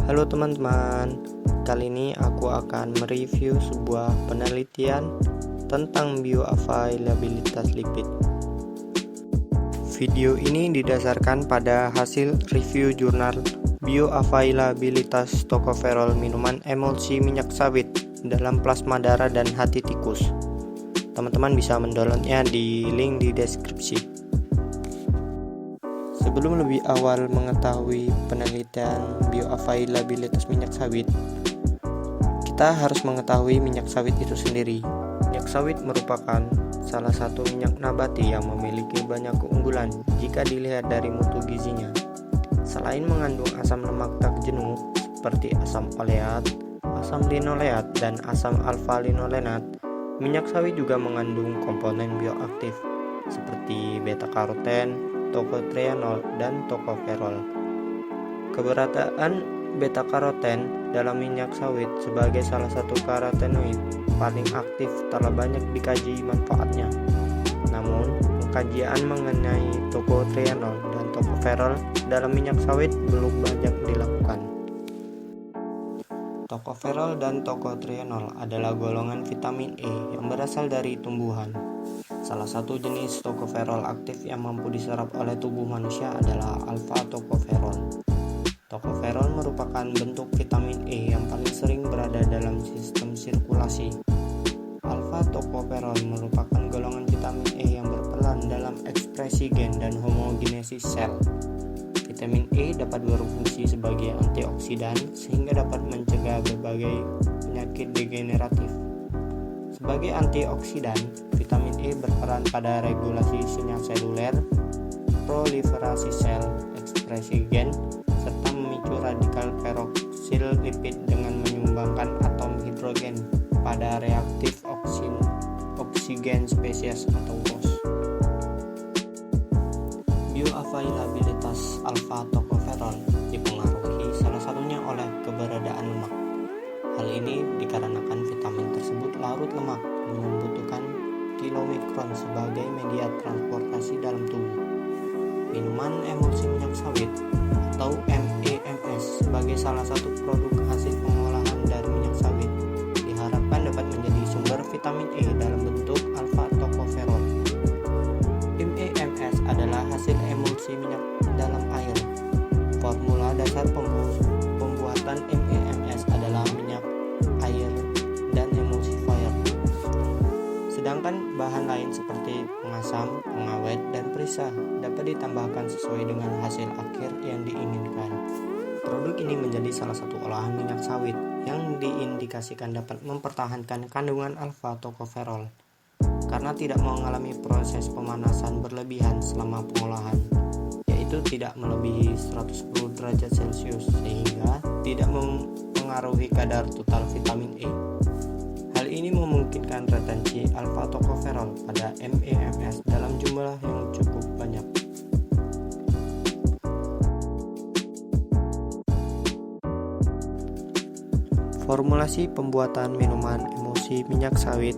Halo teman-teman, kali ini aku akan mereview sebuah penelitian tentang bioavailabilitas lipid. Video ini didasarkan pada hasil review jurnal bioavailabilitas tokoferol minuman emulsi minyak sawit dalam plasma darah dan hati tikus. Teman-teman bisa mendownloadnya di link di deskripsi. Sebelum lebih awal mengetahui penelitian bioavailabilitas minyak sawit, kita harus mengetahui minyak sawit itu sendiri. Minyak sawit merupakan salah satu minyak nabati yang memiliki banyak keunggulan jika dilihat dari mutu gizinya. Selain mengandung asam lemak tak jenuh seperti asam oleat, asam linoleat, dan asam alfa-linolenat, minyak sawit juga mengandung komponen bioaktif seperti beta-karoten, tokotrienol, dan tokoferol. Keberadaan beta-karoten dalam minyak sawit sebagai salah satu karotenoid paling aktif telah banyak dikaji manfaatnya. Namun, pengkajian mengenai tokotrienol dan tokoferol dalam minyak sawit belum banyak dilakukan. Tokoferol dan tokotrienol adalah golongan vitamin E yang berasal dari tumbuhan. Salah satu jenis tokoferol aktif yang mampu diserap oleh tubuh manusia adalah alfa-tokoferol. Tokoferol merupakan bentuk vitamin E yang paling sering berada dalam sistem sirkulasi. Alfa-tokoferol merupakan golongan vitamin E yang berperan dalam ekspresi gen dan homogenesis sel. Vitamin E dapat berfungsi sebagai antioksidan sehingga dapat mencegah berbagai penyakit degeneratif. Sebagai antioksidan, vitamin E berperan pada regulasi sinyal seluler, proliferasi sel, ekspresi gen, serta memicu radikal peroksil lipid dengan menyumbangkan atom hidrogen pada reaktif oksigen spesies atau ROS. Bioavailabilitas alfa-tokoferol dipengaruhi salah satunya oleh keberadaan lemak. Hal ini dikarenakan vitamin tersebut larut lemak dan membutuhkan kilomikron sebagai media transportasi dalam tubuh. Minuman emulsi minyak sawit atau MEMS sebagai salah satu produk hasil pengolahan dari minyak sawit diharapkan dapat menjadi sumber vitamin E dalam bentuk alfa-tokoferol. MEMS adalah hasil emulsi minyak dalam air. Formula dasar pembuatan MEMS adalah minyak, air, dan emulsifier. Sedangkan bahan lain seperti pengasam, pengawet, dan perisa dapat ditambahkan sesuai dengan hasil akhir yang diinginkan. Produk ini menjadi salah satu olahan minyak sawit yang diindikasikan dapat mempertahankan kandungan alfa-tokoferol karena tidak mengalami proses pemanasan berlebihan selama pengolahan, yaitu tidak melebihi 110 derajat Celcius sehingga tidak mempengaruhi kadar total vitamin E. Hal ini memungkinkan retensi alfa-tokoferol pada MEMS dalam jumlah yang cukup banyak. Formulasi pembuatan minuman emulsi minyak sawit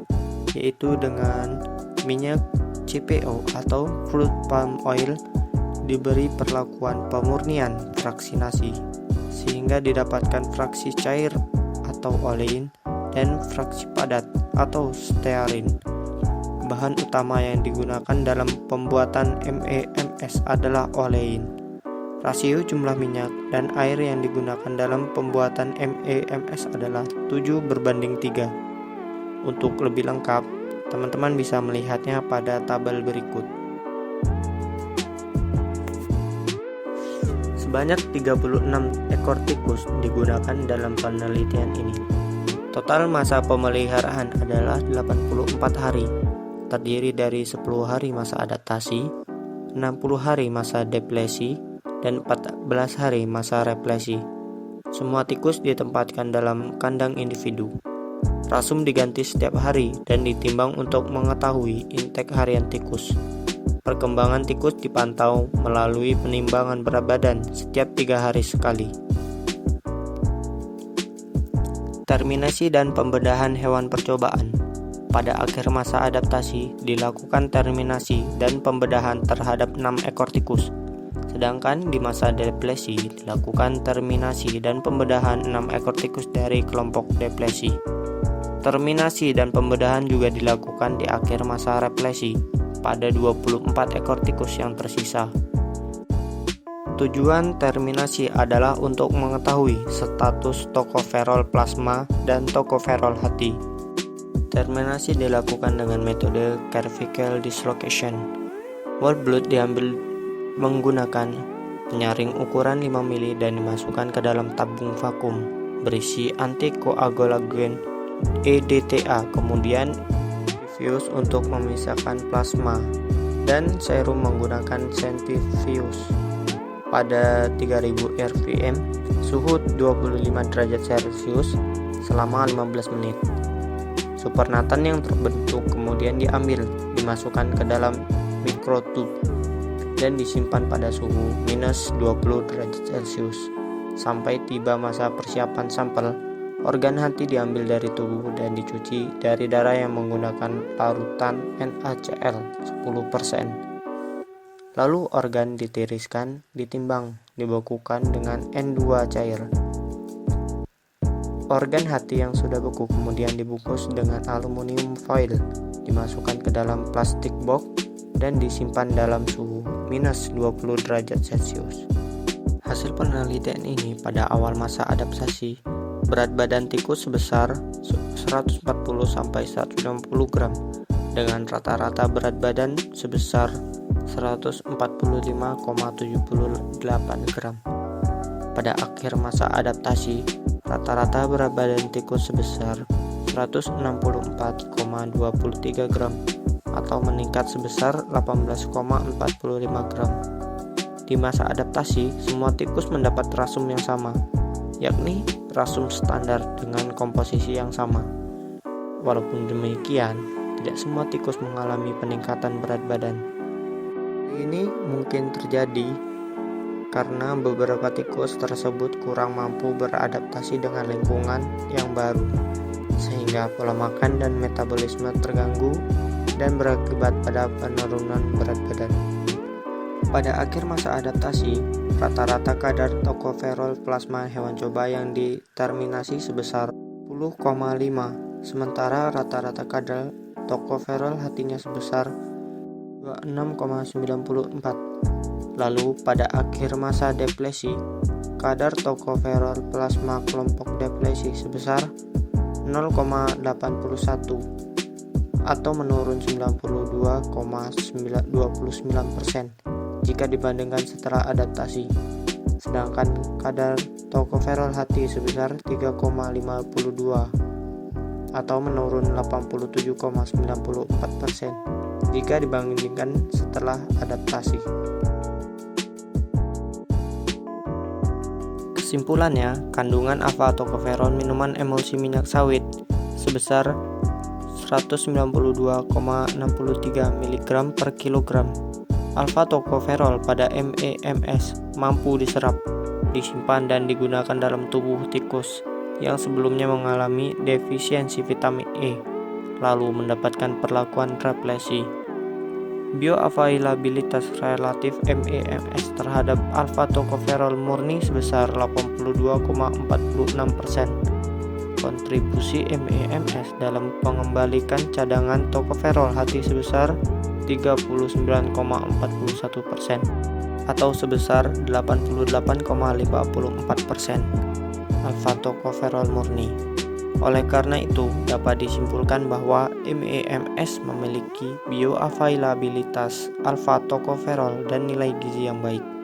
yaitu dengan minyak CPO atau crude palm oil diberi perlakuan pemurnian fraksinasi sehingga didapatkan fraksi cair atau olein dan fraksi padat atau stearin. Bahan utama yang digunakan dalam pembuatan MEMS adalah olein. Rasio jumlah minyak dan air yang digunakan dalam pembuatan MEMS adalah 7:3. Untuk lebih lengkap, teman-teman bisa melihatnya pada tabel berikut. Sebanyak 36 ekor tikus digunakan dalam penelitian ini. Total masa pemeliharaan adalah 84 hari, terdiri dari 10 hari masa adaptasi, 60 hari masa deplesi, dan 14 hari masa replesi. Semua tikus ditempatkan dalam kandang individu. Rasum diganti setiap hari dan ditimbang untuk mengetahui intake harian tikus. Perkembangan tikus dipantau melalui penimbangan berat badan setiap 3 hari sekali. Terminasi dan pembedahan hewan percobaan. Pada akhir masa adaptasi dilakukan terminasi dan pembedahan terhadap 6 ekor tikus. Sedangkan di masa deplesi dilakukan terminasi dan pembedahan 6 ekor tikus dari kelompok deplesi. Terminasi dan pembedahan juga dilakukan di akhir masa replesi pada 24 ekor tikus yang tersisa. Tujuan terminasi adalah untuk mengetahui status tocopherol plasma dan tocopherol hati. Terminasi dilakukan dengan metode cervical dislocation. Whole blood diambil menggunakan penyaring ukuran 5 mili dan dimasukkan ke dalam tabung vakum berisi antikoagulagen EDTA, kemudian diffuse untuk memisahkan plasma, dan serum menggunakan centrifuge pada 3000 rpm suhu 25 derajat Celcius selama 15 menit. Supernatant yang terbentuk kemudian diambil, dimasukkan ke dalam mikrotube dan disimpan pada suhu minus 20 derajat Celcius. Sampai tiba masa persiapan sampel, organ hati diambil dari tubuh dan dicuci dari darah yang menggunakan larutan NaCl 10%. Lalu organ ditiriskan, ditimbang, dibekukan dengan N2 cair. Organ hati yang sudah beku kemudian dibungkus dengan aluminium foil, dimasukkan ke dalam plastik box dan disimpan dalam suhu minus 20 derajat Celcius. Hasil penelitian ini pada awal masa adaptasi, berat badan tikus sebesar 140-160 gram dengan rata-rata berat badan sebesar 145,78 gram. Pada akhir masa adaptasi, rata-rata berat badan tikus sebesar 164,23 gram atau meningkat sebesar 18,45 gram. Di masa adaptasi, semua tikus mendapat rasum yang sama, yakni rasum standar dengan komposisi yang sama. Walaupun demikian, tidak semua tikus mengalami peningkatan berat badan. Ini mungkin terjadi karena beberapa tikus tersebut kurang mampu beradaptasi dengan lingkungan yang baru, sehingga pola makan dan metabolisme terganggu dan berakibat pada penurunan berat badan. Pada akhir masa adaptasi, rata-rata kadar tocopherol plasma hewan coba yang diterminasi sebesar 10,5, sementara rata-rata kadar tocopherol hatinya sebesar 26,94. Lalu pada akhir masa deplesi, kadar tocopherol plasma kelompok deplesi sebesar 0,81 atau menurun 92,29% jika dibandingkan setelah adaptasi. Sedangkan kadar tocopherol hati sebesar 3,52 atau menurun 87,94% jika dibandingkan setelah adaptasi. Kesimpulannya, kandungan alfa tocopherol minuman emulsi minyak sawit sebesar 192,63 mg per kilogram. Alfa tocopherol pada MEMS mampu diserap, disimpan dan digunakan dalam tubuh tikus yang sebelumnya mengalami defisiensi vitamin E, lalu mendapatkan perlakuan replesi. Bioavailabilitas relatif MEMS terhadap alfa tocopherol murni sebesar 82,46%. Kontribusi MEMS dalam mengembalikan cadangan tocopherol hati sebesar 39,41% atau sebesar 88,54% alfa tocopherol murni. Oleh karena itu, dapat disimpulkan bahwa MEMS memiliki bioavailabilitas alfa tocopherol dan nilai gizi yang baik.